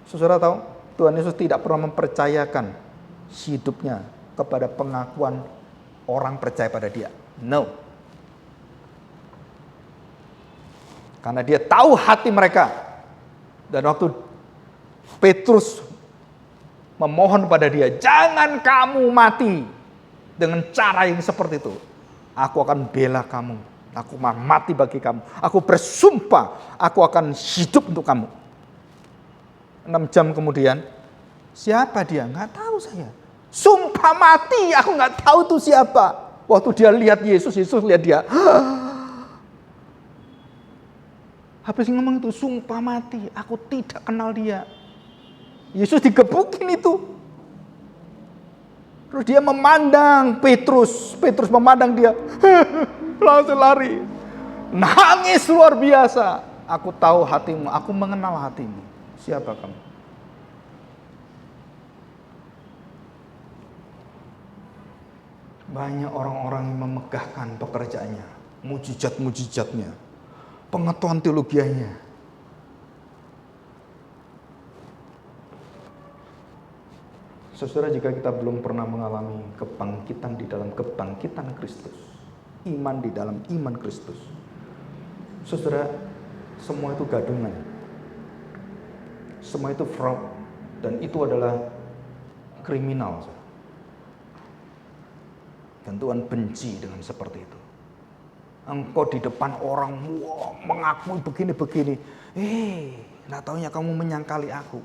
Saudara tahu, Tuhan Yesus tidak pernah mempercayakan hidupnya kepada pengakuan orang percaya pada dia. No. Karena dia tahu hati mereka. Dan waktu Petrus memohon pada dia, jangan kamu mati dengan cara yang seperti itu. Aku akan bela kamu. Aku akan mati bagi kamu. Aku bersumpah, aku akan hidup untuk kamu. 6 jam kemudian, siapa dia? Nggak tahu saya. Sumpah mati, aku nggak tahu itu siapa. Waktu dia lihat Yesus lihat dia. Habis ngomong itu, sumpah mati, aku tidak kenal dia. Yesus digebukin itu. Terus dia memandang Petrus memandang dia. Langsung lari. Nangis luar biasa. Aku tahu hatimu, aku mengenal hatimu. Siapa kamu? Banyak orang-orang yang memegahkan pekerjaannya, mujizat-mujizatnya, pengetahuan teologianya. Saudara, jika kita belum pernah mengalami kebangkitan di dalam kebangkitan Kristus, iman di dalam iman Kristus, saudara, semua itu gadungan, semua itu fraud, dan itu adalah kriminal. Dan Tuhan benci dengan seperti itu. Engkau di depan orang mengakui begini-begini, nggak taunya kamu menyangkali aku.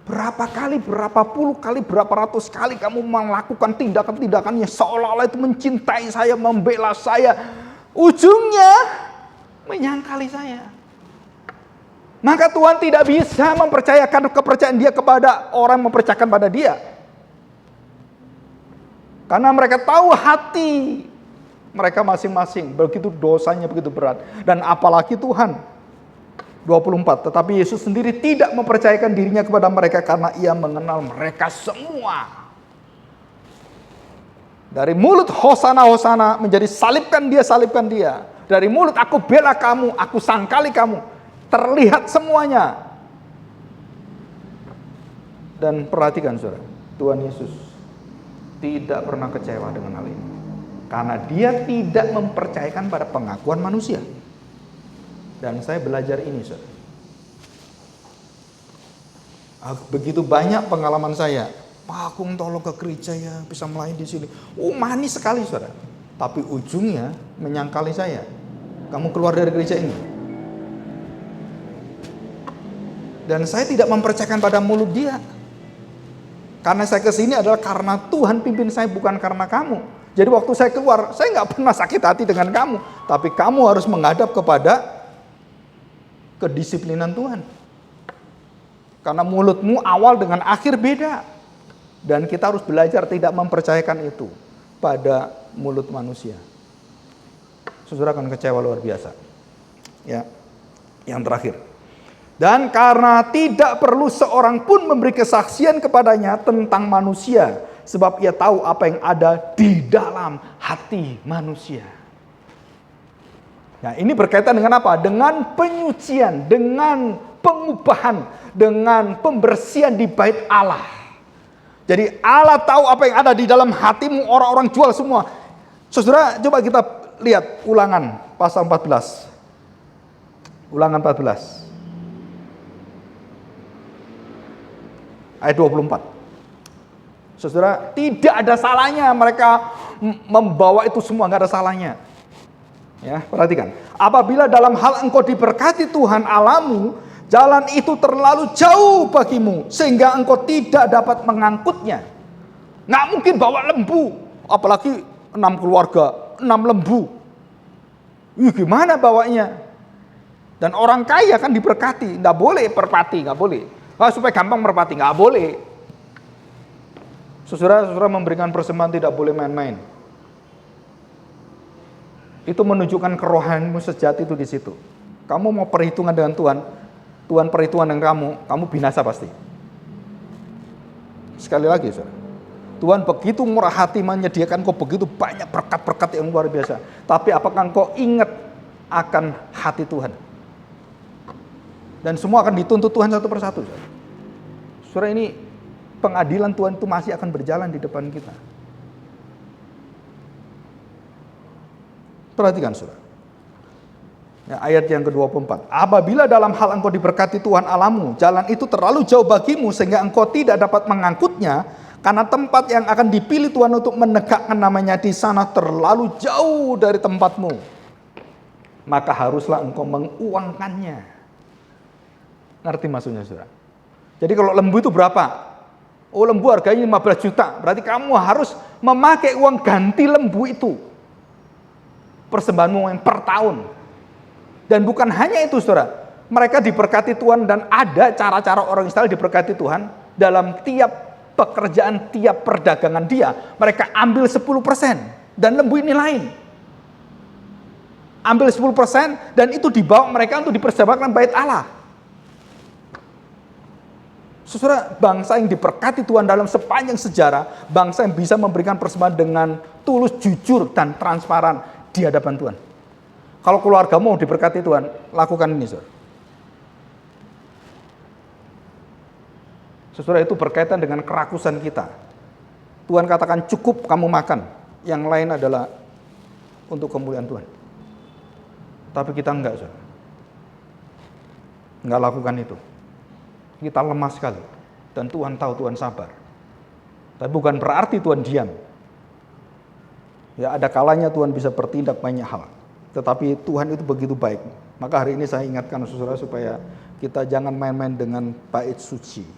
Berapa kali, berapa puluh kali, berapa ratus kali kamu melakukan tindakan-tindakannya seolah-olah itu mencintai saya, membela saya. Ujungnya menyangkali saya. Maka Tuhan tidak bisa mempercayakan kepercayaan dia kepada orang yang mempercayakan pada dia. Karena mereka tahu hati mereka masing-masing, begitu dosanya begitu berat. Dan apalagi Tuhan. 24, tetapi Yesus sendiri tidak mempercayakan dirinya kepada mereka karena ia mengenal mereka semua. Dari mulut Hosana, Hosana menjadi salibkan dia. Dari mulut aku bela kamu, aku sangkali kamu. Terlihat semuanya. Dan perhatikan saudara, Tuhan Yesus tidak pernah kecewa dengan hal ini. Karena dia tidak mempercayakan pada pengakuan manusia. Dan saya belajar ini, saudara. Begitu banyak pengalaman saya. Pak Agung tolong ke gereja ya, bisa melayani di sini. Manis sekali, saudara. Tapi ujungnya menyangkali saya. Kamu keluar dari gereja ini. Dan saya tidak mempercayakan pada mulut dia. Karena saya kesini adalah karena Tuhan pimpin saya, bukan karena kamu. Jadi waktu saya keluar, saya nggak pernah sakit hati dengan kamu. Tapi kamu harus menghadap kepada kedisiplinan Tuhan. Karena mulutmu awal dengan akhir beda. Dan kita harus belajar tidak mempercayakan itu pada mulut manusia. Saudara akan kecewa luar biasa. Ya. Yang terakhir. Dan karena tidak perlu seorang pun memberi kesaksian kepadanya tentang manusia, sebab ia tahu apa yang ada di dalam hati manusia. Nah, ini berkaitan dengan apa? Dengan penyucian, dengan pengubahan, dengan pembersihan di bait Allah. Jadi Allah tahu apa yang ada di dalam hatimu, orang-orang jual semua. Saudara, coba kita lihat Ulangan pasal 14. Ulangan 14. Ayat 24. Saudara, tidak ada salahnya mereka membawa itu semua, nggak ada salahnya. Ya, perhatikan. Apabila dalam hal engkau diberkati Tuhan Allahmu, jalan itu terlalu jauh bagimu sehingga engkau tidak dapat mengangkutnya. Nggak mungkin bawa lembu, apalagi 6 keluarga, 6 lembu. Gimana bawanya? Dan orang kaya kan diberkati, nggak boleh merpati, nggak boleh. Supaya gampang merpati, nggak boleh. Saudara memberikan persembahan tidak boleh main-main. Itu menunjukkan kerohanianmu sejati itu di situ. Kamu mau perhitungan dengan Tuhan, Tuhan perhitungan dengan kamu binasa pasti. Sekali lagi, saudara. Tuhan begitu murah hati menyediakan kau begitu banyak berkat-berkat yang luar biasa. Tapi apakah kau ingat akan hati Tuhan? Dan semua akan dituntut Tuhan satu persatu. Saudara, ini pengadilan Tuhan itu masih akan berjalan di depan kita. Perhatikan, saudara. Ya, ayat yang ke-24. Apabila dalam hal engkau diberkati Tuhan Allahmu, jalan itu terlalu jauh bagimu sehingga engkau tidak dapat mengangkutnya, karena tempat yang akan dipilih Tuhan untuk menegakkan namanya di sana terlalu jauh dari tempatmu, maka haruslah engkau menguangkannya. Ngerti maksudnya, saudara? Jadi kalau lembu itu berapa? Oh, lembu harganya 15 juta. Berarti kamu harus memakai uang ganti lembu itu. Persembahanmu yang per tahun. Dan bukan hanya itu, saudara. Mereka diberkati Tuhan dan ada cara-cara orang Israel diberkati Tuhan dalam tiap pekerjaan, tiap perdagangan dia. Mereka ambil 10% dan lembu ini lain. Ambil 10% dan itu dibawa mereka untuk dipersembahkan bait Allah. Saudara, bangsa yang diberkati Tuhan dalam sepanjang sejarah, bangsa yang bisa memberikan persembahan dengan tulus, jujur, dan transparan di hadapan Tuhan. Kalau keluargamu diberkati Tuhan, lakukan ini, saudara. Saudara, itu berkaitan dengan kerakusan kita. Tuhan katakan cukup kamu makan, yang lain adalah untuk kemuliaan Tuhan. Tapi kita enggak, saudara. Enggak lakukan itu. Kita lemah sekali. Dan Tuhan tahu, Tuhan sabar. Tapi bukan berarti Tuhan diam. Ya, ada kalanya Tuhan bisa bertindak banyak hal. Tetapi Tuhan itu begitu baik. Maka hari ini saya ingatkan saudara supaya kita jangan main-main dengan bait suci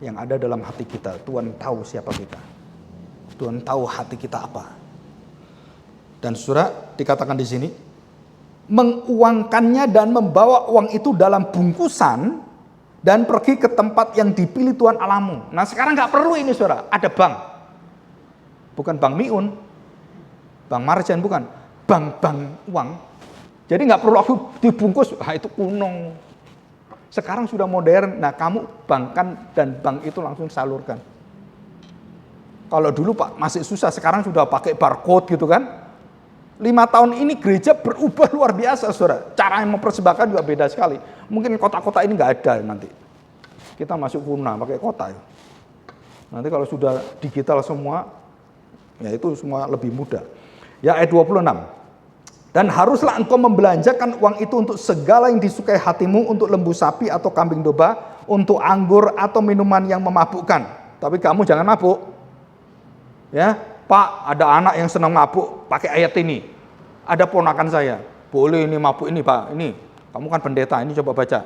yang ada dalam hati kita. Tuhan tahu siapa kita. Tuhan tahu hati kita apa. Dan saudara, dikatakan di sini, menguangkannya dan membawa uang itu dalam bungkusan dan pergi ke tempat yang dipilih Tuhan Allahmu. Nah, sekarang nggak perlu ini, saudara. Ada bank. Bukan bank Miun, bank Marjan, bukan. Bank uang. Jadi nggak perlu aku dibungkus. Itu kuno. Sekarang sudah modern. Nah, kamu bankkan dan bank itu langsung salurkan. Kalau dulu Pak masih susah. Sekarang sudah pakai barcode gitu kan. 5 tahun ini gereja berubah luar biasa, saudara. Cara yang mempersembahkan juga beda sekali. Mungkin kota-kota ini nggak ada nanti. Kita masuk kuna pakai kota. Nanti kalau sudah digital semua, ya itu semua lebih mudah. Ya, ayat 26. Dan haruslah engkau membelanjakan uang itu untuk segala yang disukai hatimu, untuk lembu sapi atau kambing domba, untuk anggur atau minuman yang memabukkan. Tapi kamu jangan mabuk. Ya, Pak, ada anak yang senang mabuk, pakai ayat ini. Ada ponakan saya, boleh ini mabuk ini Pak, ini. Kamu kan pendeta, ini coba baca.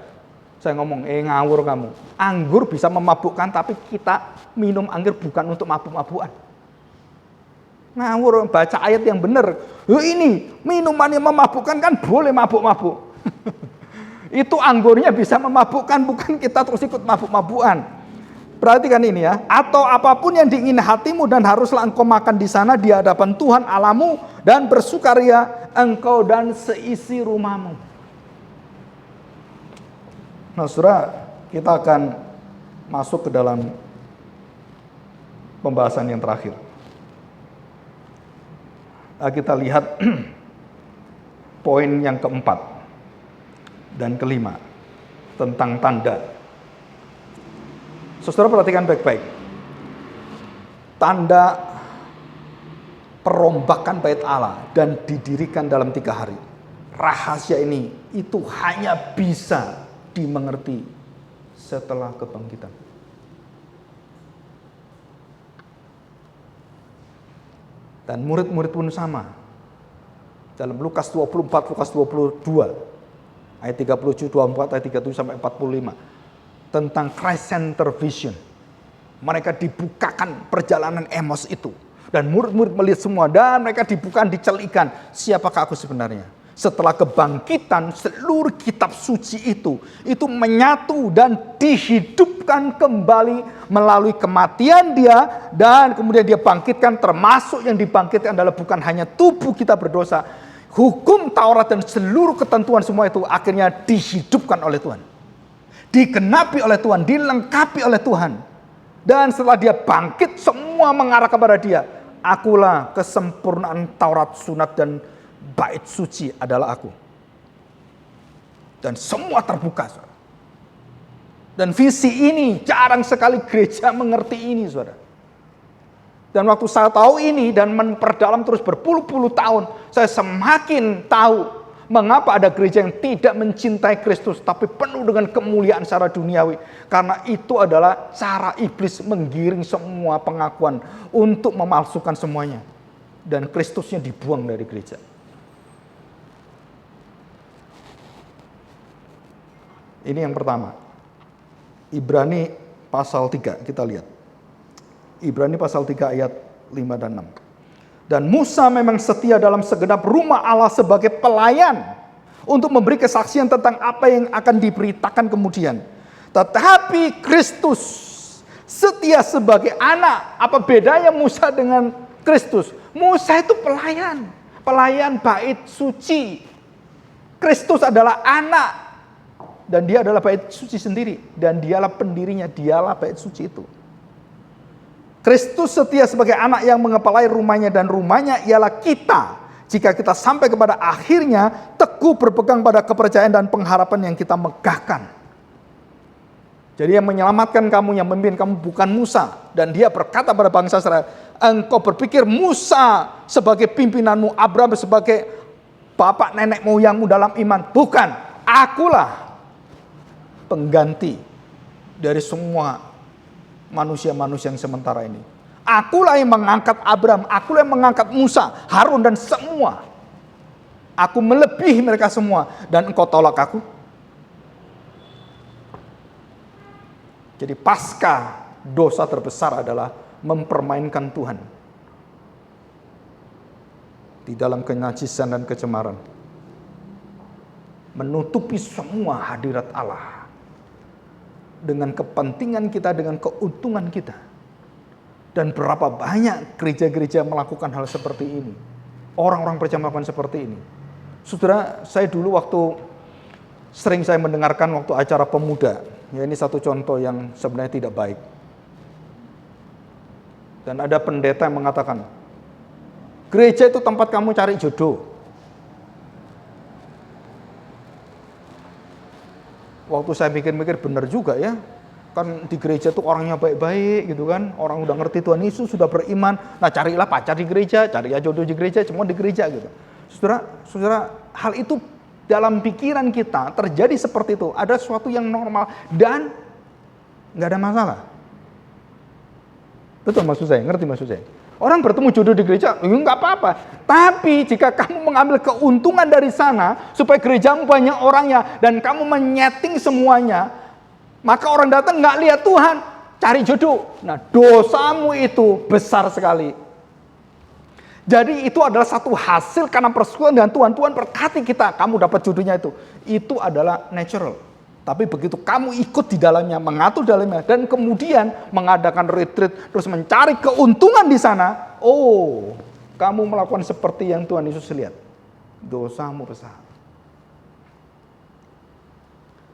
Saya ngomong, ngawur kamu. Anggur bisa memabukkan, tapi kita minum anggur bukan untuk mabuk-mabukan. Ngawur, baca ayat yang benar. Ini minuman yang memabukkan kan boleh mabuk-mabuk. Itu anggurnya bisa memabukkan, bukan kita terus ikut mabuk-mabukan. Perhatikan ini ya. Atau apapun yang diingini hatimu dan haruslah engkau makan di sana di hadapan Tuhan Allahmu dan bersukaria engkau dan seisi rumahmu. Nah, saudara, kita akan masuk ke dalam pembahasan yang terakhir. Kita lihat poin yang keempat dan kelima tentang tanda. Saudara perhatikan baik-baik. Tanda perombakan bait Allah dan didirikan dalam 3 hari. rahasia ini itu hanya bisa dimengerti setelah kebangkitan. Dan murid-murid pun sama. Dalam Lukas 24, Lukas 22, ayat 37, 24, ayat 37 sampai 45. Tentang Christ Center Vision. Mereka dibukakan perjalanan Emos itu. Dan murid-murid melihat semua dan mereka dibukakan, dicelikan. Siapakah aku sebenarnya? Setelah kebangkitan, seluruh kitab suci itu menyatu dan dihidupkan kembali melalui kematian dia, dan kemudian dia bangkitkan. Termasuk yang dibangkitkan adalah bukan hanya tubuh kita berdosa, hukum Taurat dan seluruh ketentuan semua itu akhirnya dihidupkan oleh Tuhan, digenapi oleh Tuhan, dilengkapi oleh Tuhan. Dan setelah dia bangkit, semua mengarah kepada dia. Akulah kesempurnaan Taurat, Sunat, dan bait suci adalah aku. Dan semua terbuka, saudara. Dan visi ini jarang sekali gereja mengerti ini, saudara. Dan waktu saya tahu ini dan memperdalam terus berpuluh-puluh tahun, saya semakin tahu mengapa ada gereja yang tidak mencintai Kristus tapi penuh dengan kemuliaan secara duniawi. Karena itu adalah cara iblis menggiring semua pengakuan untuk memalsukan semuanya. Dan Kristusnya dibuang dari gereja. Ini yang pertama. Ibrani pasal 3, kita lihat. Ibrani pasal 3 ayat 5 dan 6. Dan Musa memang setia dalam segenap rumah Allah sebagai pelayan untuk memberi kesaksian tentang apa yang akan diberitakan kemudian. Tetapi Kristus setia sebagai anak. Apa bedanya Musa dengan Kristus? Musa itu pelayan. Pelayan bait suci. Kristus adalah anak. Dan dia adalah bait suci sendiri. Dan dialah pendirinya, dialah bait suci itu. Kristus setia sebagai anak yang mengepalai rumahnya, dan rumahnya ialah kita. Jika kita sampai kepada akhirnya, teguh berpegang pada kepercayaan dan pengharapan yang kita megahkan. Jadi yang menyelamatkan kamu, yang memimpin kamu bukan Musa. Dan dia berkata pada bangsa Israel, engkau berpikir Musa sebagai pimpinanmu, Abraham sebagai bapak nenek moyangmu dalam iman. Bukan, akulah pengganti dari semua manusia-manusia yang sementara ini. Akulah yang mengangkat Abraham, akulah yang mengangkat Musa, Harun dan semua. Aku melebihi mereka semua, dan engkau tolak aku. Jadi pasca dosa terbesar adalah mempermainkan Tuhan di dalam kenajisan dan kecemaran, menutupi semua hadirat Allah dengan kepentingan kita, dengan keuntungan kita. Dan berapa banyak gereja-gereja melakukan hal seperti ini. Orang-orang percaya melakukan seperti ini. Saudara, saya dulu waktu sering saya mendengarkan waktu acara pemuda. Ya, ini satu contoh yang sebenarnya tidak baik. Dan ada pendeta yang mengatakan, gereja itu tempat kamu cari jodoh. Waktu saya mikir-mikir, benar juga ya. Kan di gereja tuh orangnya baik-baik gitu kan. Orang udah ngerti Tuhan Yesus, sudah beriman. Nah carilah pacar di gereja, cari jodoh di gereja, semua di gereja gitu. Saudara, hal itu dalam pikiran kita terjadi seperti itu. Ada sesuatu yang normal dan gak ada masalah. Betul maksud saya, ngerti maksud saya. Orang bertemu jodoh di gereja, enggak apa-apa. Tapi jika kamu mengambil keuntungan dari sana, supaya gerejamu banyak orangnya, dan kamu menyeting semuanya, maka orang datang enggak lihat Tuhan, cari jodoh. Nah, dosamu itu besar sekali. Jadi itu adalah satu hasil karena persekutuan dengan Tuhan. Tuhan berkati kita, kamu dapat jodohnya itu. Itu adalah natural. Tapi begitu kamu ikut di dalamnya, mengatur dalamnya, dan kemudian mengadakan retreat, terus mencari keuntungan di sana, oh, kamu melakukan seperti yang Tuhan Yesus lihat. Dosamu besar.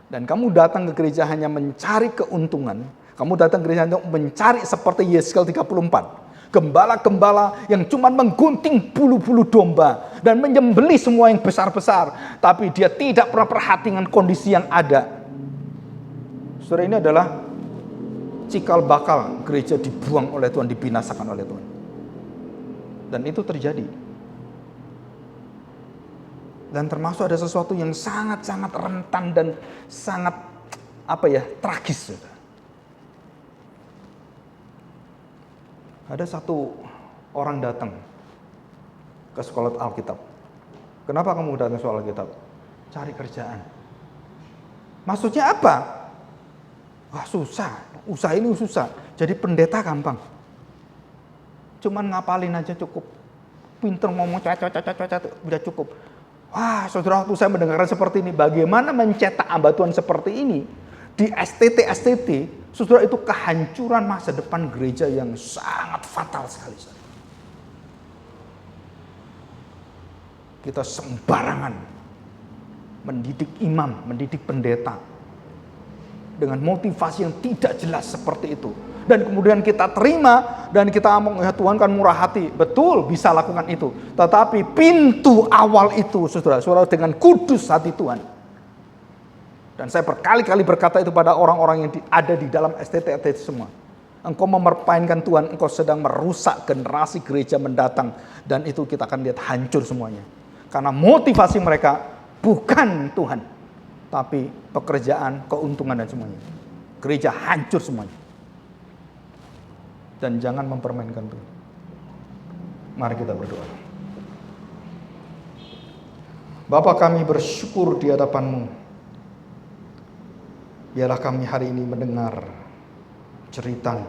Dan kamu datang ke gereja hanya mencari keuntungan, kamu datang ke gereja hanya mencari seperti Yeskel 34. Gembala-gembala yang cuma menggunting bulu-bulu domba dan menyembelih semua yang besar-besar. Tapi dia tidak pernah perhatikan kondisi yang ada. Saudara, ini adalah cikal bakal gereja dibuang oleh Tuhan, dibinasakan oleh Tuhan. Dan itu terjadi. Dan termasuk ada sesuatu yang sangat-sangat rentan dan sangat tragis. Saudara. Ada satu orang datang ke sekolah Alkitab. Kenapa kamu datang ke sekolah Alkitab? Cari kerjaan. Maksudnya apa? Wah, susah. Usaha ini susah. Jadi pendeta gampang. Cuman ngapalin aja cukup. Pinter ngomong udah cukup. Wah, saudara, waktu saya mendengarkan seperti ini, bagaimana mencetak hamba Tuhan seperti ini di STT, saudara, itu kehancuran masa depan gereja yang sangat fatal sekali. Kita sembarangan mendidik imam, mendidik pendeta dengan motivasi yang tidak jelas seperti itu. Dan kemudian kita terima dan kita ngomong, ya Tuhan kan murah hati. Betul, bisa lakukan itu. Tetapi pintu awal itu, saudara, dengan kudus hati Tuhan. Dan saya berkali-kali berkata itu pada orang-orang yang ada di dalam STT semua. Engkau memerpainkan Tuhan, engkau sedang merusak generasi gereja mendatang. Dan itu kita akan lihat hancur semuanya. Karena motivasi mereka bukan Tuhan, tapi pekerjaan, keuntungan dan semuanya. Gereja hancur semuanya. Dan jangan mempermainkan Tuhan. Mari kita berdoa. Bapa, kami bersyukur di hadapan-Mu. Biarlah kami hari ini mendengar cerita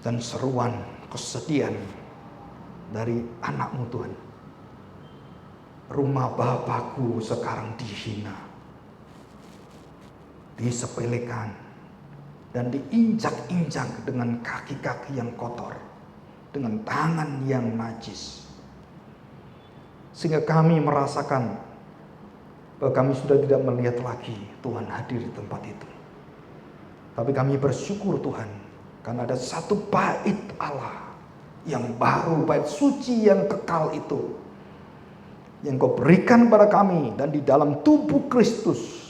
dan seruan kesedihan dari anak-Mu Tuhan. Rumah Bapakku sekarang dihina, disepelekan, dan diinjak-injak dengan kaki-kaki yang kotor, dengan tangan yang najis. Sehingga kami merasakan bahwa kami sudah tidak melihat lagi Tuhan hadir di tempat itu. Tapi kami bersyukur Tuhan, karena ada satu bait Allah yang baru, bait suci yang kekal itu, yang Kau berikan pada kami, dan di dalam tubuh Kristus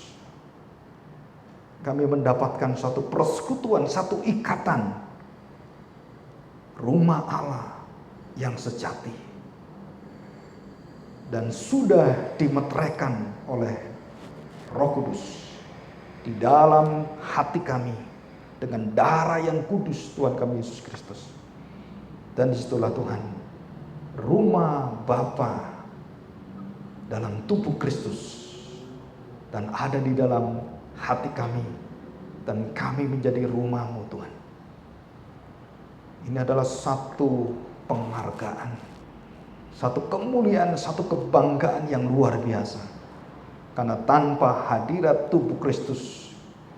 kami mendapatkan satu persekutuan, satu ikatan rumah Allah yang sejati. Dan sudah dimeteraikan oleh Roh Kudus di dalam hati kami dengan darah yang kudus Tuhan kami Yesus Kristus. Dan disitulah Tuhan, rumah Bapa dalam tubuh Kristus, dan ada di dalam hati kami, dan kami menjadi rumah-Mu Tuhan. Ini adalah satu penghargaan, satu kemuliaan, satu kebanggaan yang luar biasa. Karena tanpa hadirat tubuh Kristus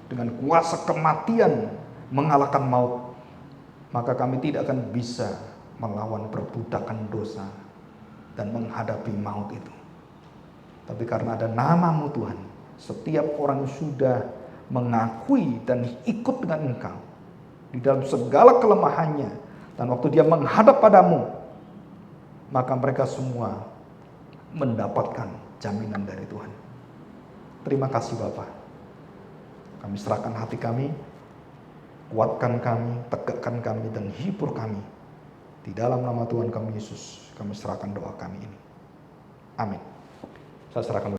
dengan kuasa kematian mengalahkan maut, maka kami tidak akan bisa melawan perbudakan dosa dan menghadapi maut itu. Tapi karena ada nama-Mu Tuhan, setiap orang sudah mengakui dan ikut dengan Engkau di dalam segala kelemahannya, dan waktu dia menghadap padamu, maka mereka semua mendapatkan jaminan dari Tuhan. Terima kasih Bapa. Kami serahkan hati kami, kuatkan kami, tegakkan kami, dan hibur kami. Di dalam nama Tuhan kami Yesus, kami serahkan doa kami ini. Amin. Saya serahkan.